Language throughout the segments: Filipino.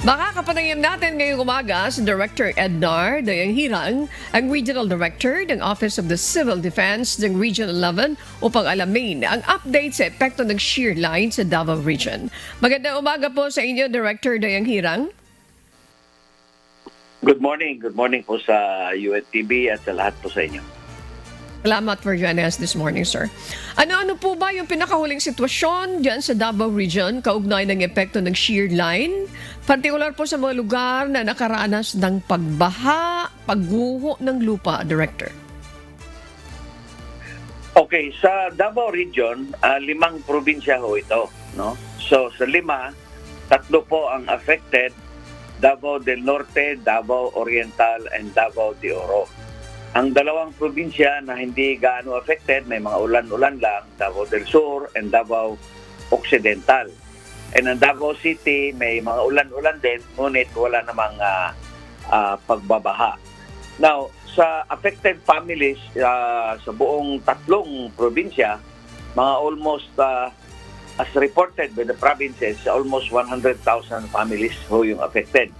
Makakapanayam natin ngayong umaga si Director Ednar Dayanghirang, ang Regional Director ng Office of the Civil Defense ng Region 11 upang alamin ang update sa epekto ng shear line sa Davao Region. Magandang umaga po sa inyo, Director Dayanghirang. Good morning. Good morning po sa UNTV at sa lahat po sa inyo. Salamat for joining us this morning, sir. Ano-ano po ba yung pinakahuling sitwasyon dyan sa Davao Region kaugnay ng epekto ng shear line? Partikular po sa mga lugar na nakaranas ng pagbaha, pagguho ng lupa, Director. Okay, sa Davao Region, 5 probinsya ho ito. No? So sa 5, 3 po ang affected: Davao del Norte, Davao Oriental, and Davao de Oro. Ang 2 probinsya na hindi gaano affected, may mga ulan-ulan lang, Davao del Sur and Davao Occidental. And ang Davao City, may mga ulan-ulan din, ngunit wala namang pagbabaha. Now, sa affected families sa buong 3 probinsya, mga almost, as reported by the provinces, almost 100,000 families ho yung affected.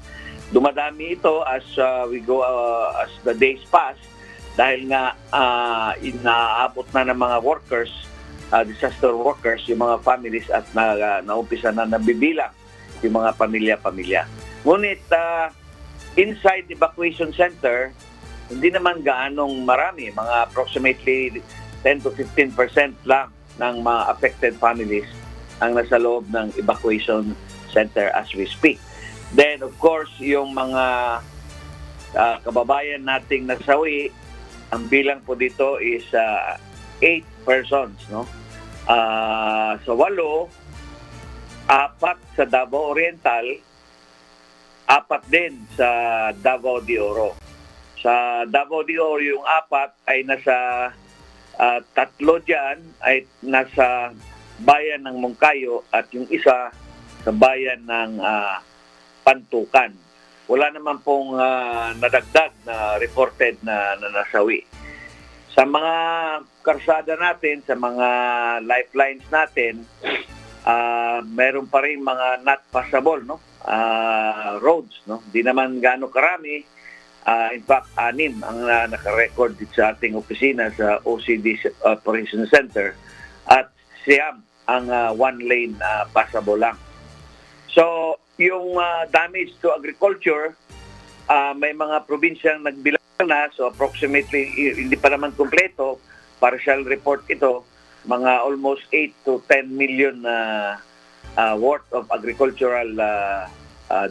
Dumadami ito as we go, as the days pass, dahil nga inaabot na ng mga workers, disaster workers, yung mga families at naumpisa na nabibilang yung mga pamilya-pamilya. Ngunit inside evacuation center, hindi naman gaanong marami, mga approximately 10 to 15% lang ng mga affected families ang nasa loob ng evacuation center as we speak. Then of course, yung mga kababayan nating nasawi, ang bilang po dito is 8 persons, no? So 8, 4 sa Davao Oriental, 4 din sa Davao de Oro. Sa Davao de Oro, yung 4 ay nasa 3 dyan ay nasa bayan ng Moncayo at yung isa sa bayan ng Pantukan. Wala naman pong nadagdag na reported na nasawi. Sa mga karsada natin, sa mga lifelines natin, meron pa rin mga not passable, no? Roads, no? Di naman gaano karami. In fact, 6 ang nakarecord dito sa ating opisina sa OCD Operation Center at 9 ang 1-lane passable lang. So, yung damage to agriculture, may mga probinsyang nagbilang na, so approximately, hindi pa naman kompleto, partial report ito, mga almost 8 to 10 million worth of agricultural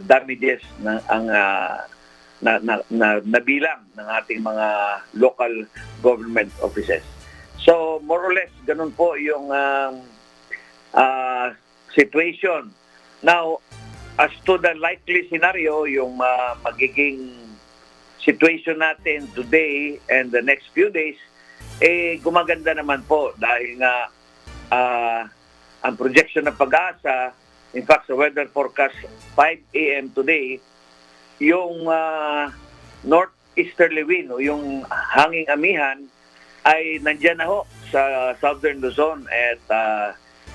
damages na ang nabilang ng ating mga local government offices. So more or less, ganun po yung situation. Now, as to the likely scenario, yung magiging situation natin today and the next few days, gumaganda naman po dahil nga ang projection ng Pag-asa, in fact sa weather forecast 5 a.m. today, yung northeasterly wind o yung hanging amihan ay nandyan na ho sa southern Luzon at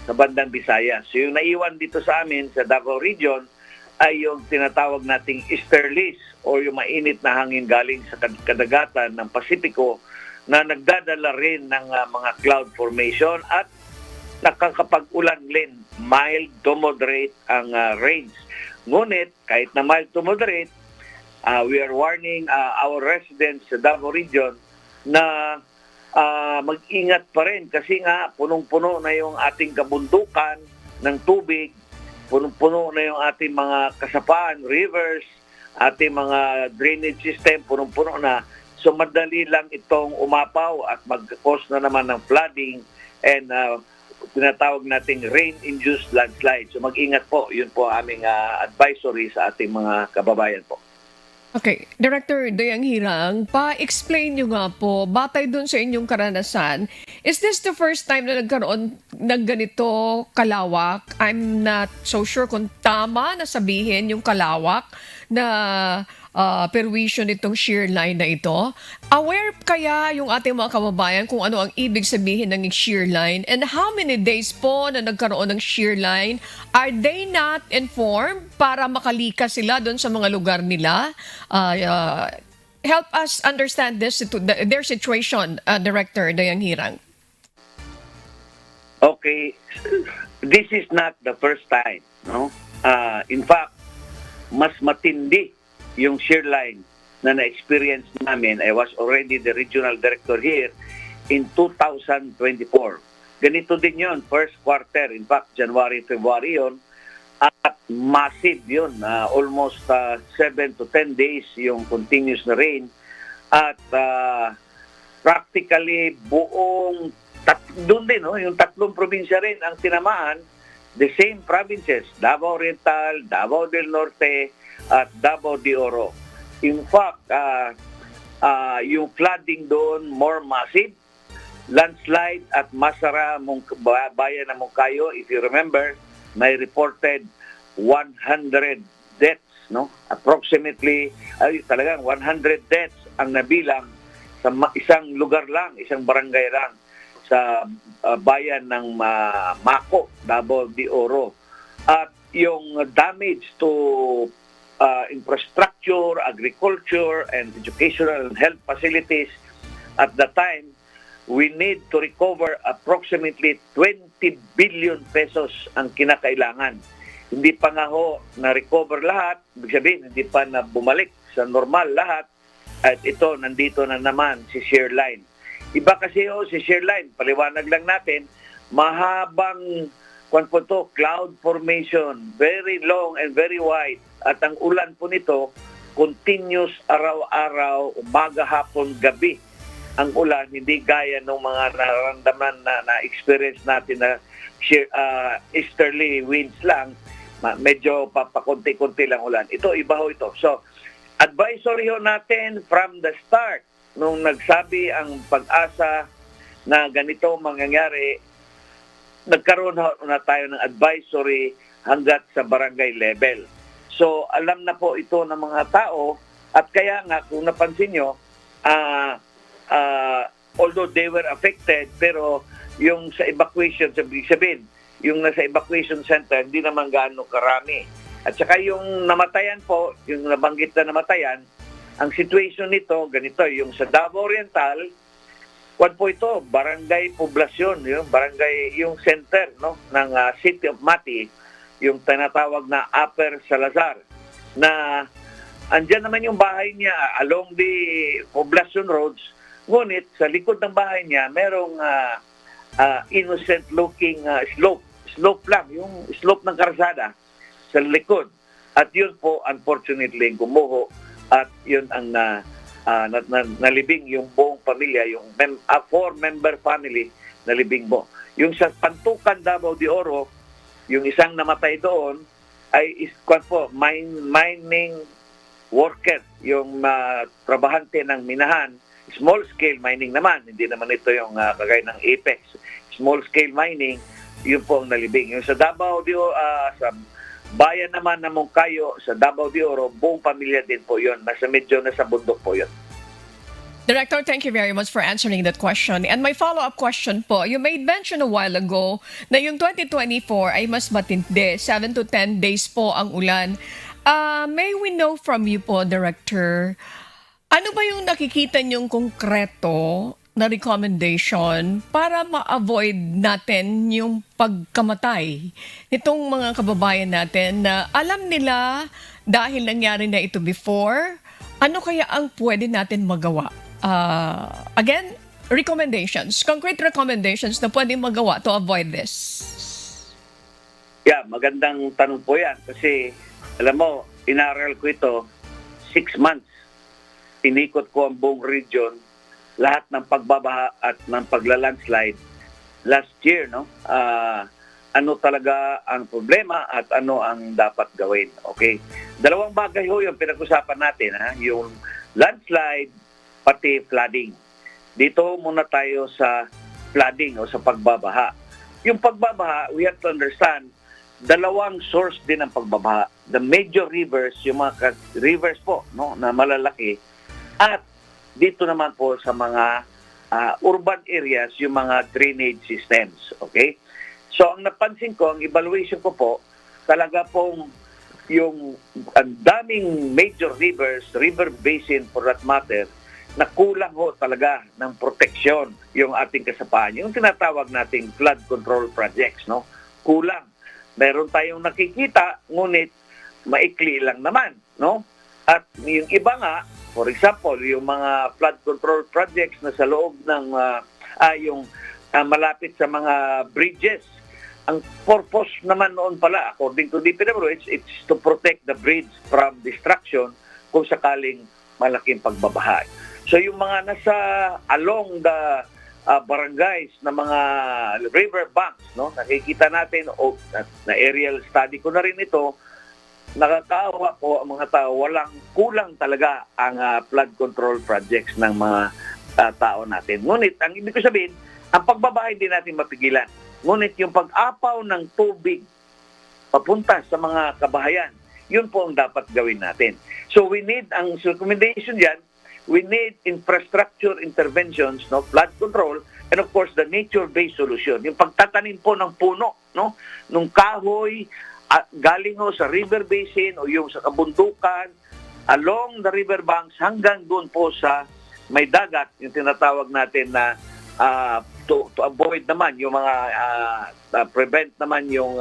sa bandang Visayas. So yung naiwan dito sa amin sa Davao Region ay yung tinatawag nating easterlies o yung mainit na hangin galing sa kadagatan ng Pasipiko na nagdadala rin ng mga cloud formation at nakakapag-ulan din, mild to moderate ang rains. Ngunit kahit na mild to moderate, we are warning our residents sa Davao Region na mag-ingat pa rin kasi nga punong-puno na yung ating kabundukan ng tubig, punong-puno na yung ating mga kasapaan, rivers, ating mga drainage system, punong-puno na. So madali lang itong umapaw at mag-cause na naman ng flooding and tinatawag nating rain-induced landslide. So mag-ingat po, yun po aming advisory sa ating mga kababayan po. Okay, Director Dayanghirang, pa-explain nyo nga po, batay dun sa inyong karanasan, is this the first time na nagkaroon ng ganito kalawak? I'm not so sure kung tama na sabihin yung kalawak na perwisyon nitong shear line na ito. Aware kaya yung ating mga kababayan kung ano ang ibig sabihin ng shear line and how many days po na nagkaroon ng shear line? Are they not informed para makalikas sila doon sa mga lugar nila? Help us understand their situation, Director Dayang Hirang. Okay, this is not the first time, no? In fact, mas matindi yung shear line na na-experience namin. I was already the regional director here in 2024. Ganito din yun, first quarter. In fact, January, February yun. At massive yun. Almost 7 to 10 days yung continuous na rain. At practically buong doon din, no? Yung tatlong probinsya rin ang tinamaan, the same provinces, Davao Oriental, Davao del Norte, at Davao de Oro. In fact, yung flooding doon more massive, landslide at Masara, bayan ng Moncayo, if you remember, may reported 100 deaths, no? Approximately, talagang 100 deaths ang nabilang sa isang lugar lang, isang barangay lang sa bayan ng Mako, Davao de Oro. At yung damage to infrastructure, agriculture, and educational and health facilities, at the time, we need to recover approximately 20 billion pesos ang kinakailangan. Hindi pa nga ho na-recover lahat, ibig sabihin, hindi pa na bumalik sa normal lahat, at ito, nandito na naman si shear line. Iba kasi si shear line, paliwanag lang natin, mahabang cloud formation, very long and very wide. At ang ulan po nito, continuous araw-araw, umaga, hapon, gabi. Ang ulan, hindi gaya ng mga nararamdaman na experience natin na easterly winds lang, medyo pakunti-kunti lang ulan. Ito, iba ho ito. So, advisory ho natin from the start, nung nagsabi ang Pag-asa na ganito mangyayari, nagkaroon na tayo ng advisory hanggat sa barangay level. So, alam na po ito ng mga tao at kaya nga kung napansin nyo, although they were affected, pero yung sa evacuation, sabihin, yung nasa evacuation center, hindi naman gaano karami. At saka yung namatayan po, yung nabanggit na namatayan, ang situation nito, ganito, yung sa Davao Oriental, po ito, barangay poblasyon, yung barangay, yung center, no, ng City of Mati, yung tinatawag na Upper Salazar, na andyan naman yung bahay niya along the poblasyon roads, ngunit sa likod ng bahay niya, merong innocent-looking slope lang, yung slope ng karsada sa likod. At yun po, unfortunately, gumuho. At yun ang nalibing yung buong pamilya, yung 4-member family nalibing mo. Yung sa Pantukan, Davao de Oro, yung isang namatay doon ay mining worker, yung trabahante ng minahan, small scale mining naman, hindi naman ito yung kagaya ng Apex. Small scale mining, yun po ang nalibing. Yung sa Davao de Oro, sa bayan naman ng Moncayo, sa Davao de Oro, buong pamilya din po yun. Medyo nasa bundok po yun. Director, thank you very much for answering that question. And my follow-up question po, you made mention a while ago na yung 2024 ay mas matindi, 7 to 10 days po ang ulan. May we know from you po, Director, ano ba yung nakikita niyong konkreto na recommendation para ma-avoid natin yung pagkamatay nitong mga kababayan natin na alam nila dahil nangyari na ito before, ano kaya ang pwede natin magawa? Again, recommendations, concrete recommendations na pwede magawa to avoid this. Yeah, magandang tanong po yan kasi alam mo, inaral ko ito 6 months. Inikot ko ang buong region, lahat ng pagbabaha at ng paglalandslide last year, no? Ano talaga ang problema at ano ang dapat gawin, okay? Dalawang bagay ho yung pinag-usapan natin, ha? Yung landslide, pati flooding. Dito muna tayo sa flooding o sa pagbabaha. Yung pagbabaha, we have to understand, dalawang source din ang pagbabaha. the major rivers, yung mga rivers po, no, na malalaki, at dito naman po sa mga urban areas, yung mga drainage systems. Okay? So, ang napansin ko, ang evaluation ko po, talaga pong yung ang daming major rivers, river basin for that matter, na kulang ho talaga ng proteksyon yung ating kasapaan. Yung tinatawag nating flood control projects, no? Kulang. Meron tayong nakikita, ngunit maikli lang naman, no? At yung iba nga, for example, yung mga flood control projects na sa loob ng malapit sa mga bridges. Ang purpose naman noon pala, according to DPWH, it's to protect the bridge from destruction kung sakaling malaking pagbabaha. So yung mga nasa along the barangays na mga river banks, no, nakikita natin, na aerial study ko na rin ito, nakakaawa po ang mga tao, kulang talaga ang flood control projects ng mga tao natin. Ngunit, ang ibig ko sabihin, ang pagbabaha hindi natin mapigilan. Ngunit yung pag-apaw ng tubig papunta sa mga kabahayan, yun po ang dapat gawin natin. So we need, ang recommendation dyan, we need infrastructure interventions, no, flood control, and of course the nature-based solution. Yung pagtatanim po ng puno, no, nung kahoy, galing ho sa river basin o yung sa kabundukan, along the river banks hanggang doon po sa may dagat, yung tinatawag natin na to avoid naman yung mga prevent naman yung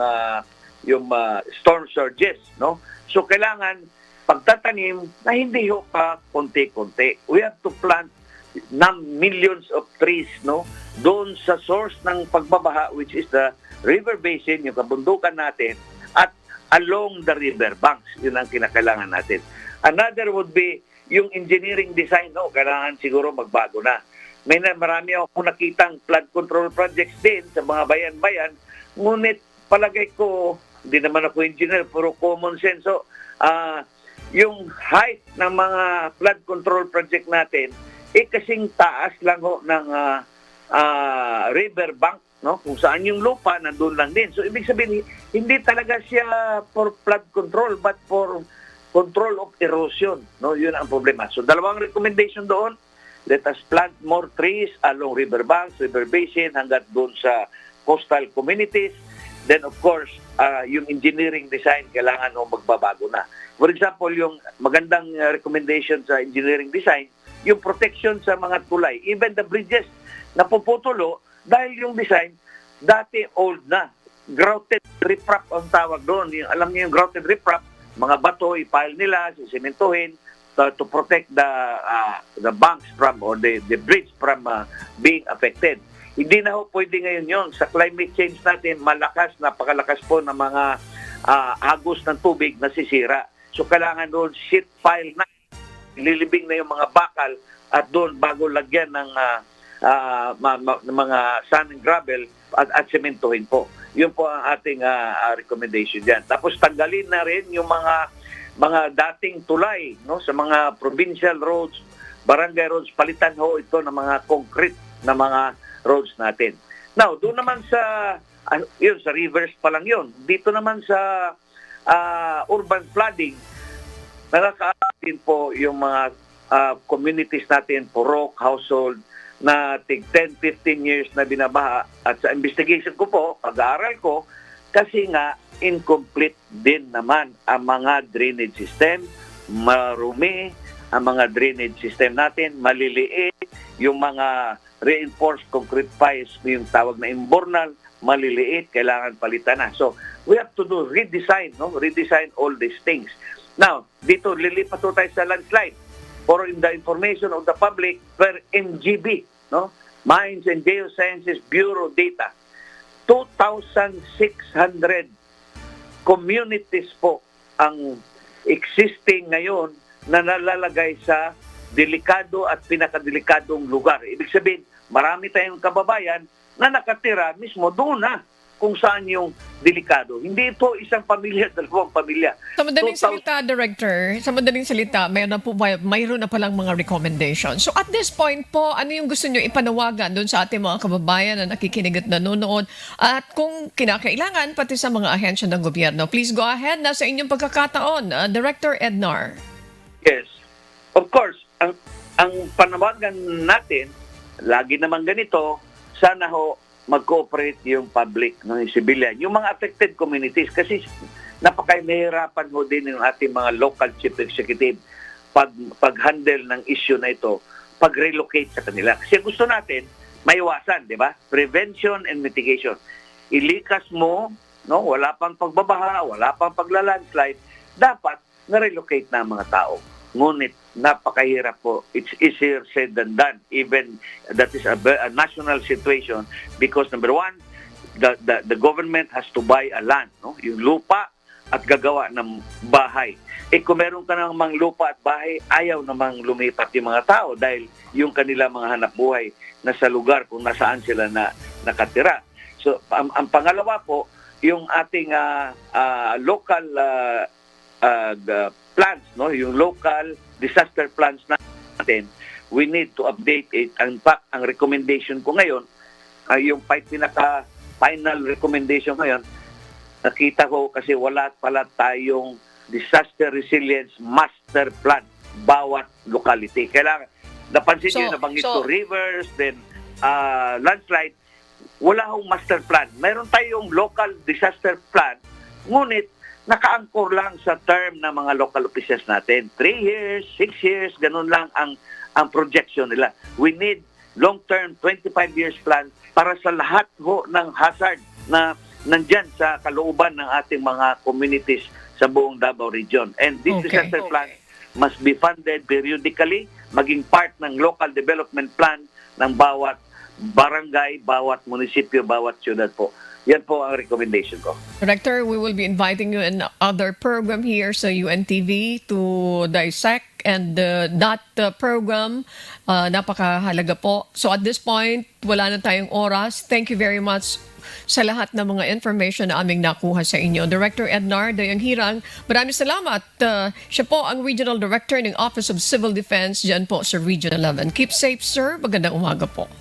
storm surges, no? So kailangan pagtatanim na hindi ho pa konti-konti. We have to plant millions of trees, no, doon sa source ng pagbabaha, which is the river basin, yung kabundukan natin, at along the river banks. Yun ang kinakailangan natin. Another would be yung engineering design, no, kailangan siguro magbago na. Marami ako nakitang flood control projects din sa mga bayan-bayan, ngunit palagay ko, hindi naman ako engineer, puro common sense. So, yung height ng mga flood control project natin, kasing taas lang ho ng river bank, no? Kung saan yung lupa, nandun lang din. So, ibig sabihin, hindi talaga siya for flood control, but for control of erosion, no? Yun ang problema. So, dalawang recommendation doon. Let us plant more trees along river banks, river basin, hanggang doon sa coastal communities. Then, of course, yung engineering design, kailangan magbabago na. For example, yung magandang recommendation sa engineering design, yung protection sa mga tulay, even the bridges, napuputulo dahil yung design, dati old na. Grouted riprap ang tawag doon. Alam niyo yung grouted riprap, mga bato, ipile nila, sisementohin, to protect the banks from, or the bridge from being affected. Hindi na ho pwede ngayon yun. Sa climate change natin, napakalakas po ng mga agos ng tubig na sisira. So kailangan doon sheet pile na, lilibing na yung mga bakal at doon bago lagyan ng mga sand and gravel at sementohin po. Yun po ang ating recommendation dyan. Tapos tanggalin na rin yung mga dating tulay, no, sa mga provincial roads, barangay roads, palitan ho ito ng mga concrete na mga roads natin. Now, doon naman sa sa rivers pa lang yun. Dito naman sa urban flooding, nakakaatin po yung mga communities natin, Purok, household, na tig 10-15 years na binabaha. At sa investigation ko po, pag-aaral ko, kasi nga incomplete din naman ang mga drainage system, marumi ang mga drainage system natin, maliliit, yung mga reinforced concrete piles, yung tawag na imbornal, maliliit, kailangan palitan na. So, we have to do redesign, no? Redesign all these things. Now, dito lilipat po tayo sa landslide. For in the information of the public, per MGB, no? Mines and Geosciences Bureau data, 2,600 communities po ang existing ngayon na nalalagay sa delikado at pinakadelikadong lugar. Ibig sabihin, marami tayong kababayan na nakatira mismo doon na kung saan yung delikado. Hindi ito isang pamilya, dalawang pamilya. Sa madaling 2,000 salita, Director, mayroon na palang mga recommendations. So at this point po, ano yung gusto nyo ipanawagan doon sa ating mga kababayan na nakikinig at nanonood? At kung kinakailangan, pati sa mga ahensya ng gobyerno. Please go ahead. Nasa inyong pagkakataon, Director Ednar. Yes. Of course, ang panawagan natin, lagi naman ganito, sana ho mag-cooperate yung public, no, yung civilian, yung mga affected communities kasi napaka-nahirapan ho din yung ating mga local chief executive pag-handle ng issue na ito, pag-relocate sa kanila. Kasi gusto natin maiwasan, di ba? Prevention and mitigation. Ilikas mo, no, wala pang pagbabaha, wala pang pagla-landslide, dapat na-relocate na ang mga tao. Ngunit napakahirap po. It's easier said than done. Even that is a national situation because number one, the government has to buy a land, no? Yung lupa at gagawa ng bahay. Kung meron ka namang lupa at bahay, ayaw namang lumipat yung mga tao dahil yung kanila mga hanap buhay na sa lugar kung nasaan sila nakatira. So ang pangalawa po, yung ating local plans, no, yung local disaster plans natin, we need to update it. In fact, ang recommendation ko ngayon, yung pinaka-final recommendation ngayon, nakita ko kasi wala pala tayong disaster resilience master plan bawat locality. Kailangan, napansin nyo, nabanggit ko rivers, then landslide, wala hong master plan. Meron tayong local disaster plan, ngunit naka-anchor lang sa term ng mga local officials natin. 3 years, 6 years, ganun lang ang projection nila. We need long-term 25 years plan para sa lahat ho ng hazard na nandyan sa kalooban ng ating mga communities sa buong Davao Region. And this disaster plan must be funded periodically, maging part ng local development plan ng bawat barangay, bawat munisipyo, bawat syudad po. Yan po ang recommendation ko. Director, we will be inviting you in other program here sa UNTV to dissect and that program, napakahalaga po. So at this point, wala na tayong oras. Thank you very much sa lahat ng mga information na aming nakuha sa inyo. Director Ednar Dayanghirang, maraming salamat. Siya po ang Regional Director ng Office of Civil Defense dyan po sa Region 11. Keep safe, sir. Magandang umaga po.